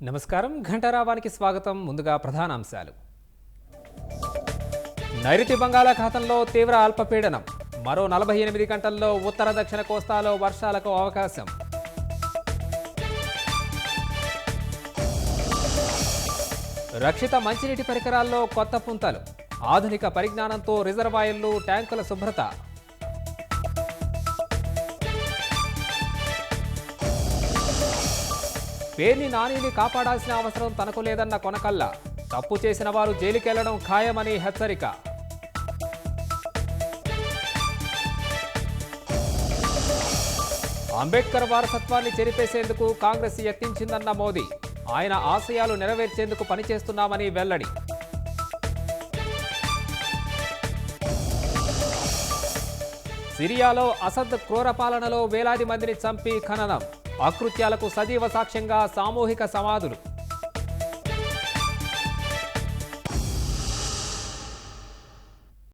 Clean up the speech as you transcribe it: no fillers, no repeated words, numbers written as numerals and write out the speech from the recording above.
నమస్కారం ఘంటారావానికి స్వాగతం. ముందుగా ప్రధానాంశాలు. నైరుతి బంగాళాఖాతంలో తీవ్ర అల్పపీడనం. మరో 48 గంటల్లో ఉత్తర దక్షిణ కోస్తాలో వర్షాలకు అవకాశం. రక్షిత మంచినీటి పరికరాల్లో కొత్త పుంతలు. ఆధునిక పరిజ్ఞానంతో రిజర్వాయర్లు, ట్యాంకుల శుభ్రత. పేర్ని నానిని కాపాడాల్సిన అవసరం తనకు లేదన్న కొనకల్ల. తప్పు చేసిన వారు జైలుకెళ్లడం ఖాయమని హెచ్చరిక. అంబేద్కర్ వారసత్వాన్ని చెరిపేసేందుకు కాంగ్రెస్ యత్నించిందన్న మోదీ. ఆయన ఆశయాలు నెరవేర్చేందుకు పనిచేస్తున్నామని వెల్లడి. సిరియాలో అసద్ క్రూర పాలనలో వేలాది మందిని చంపి ఖననం. అకృత్యాలకు సజీవ సాక్ష్యంగా సామూహిక సమాధులు.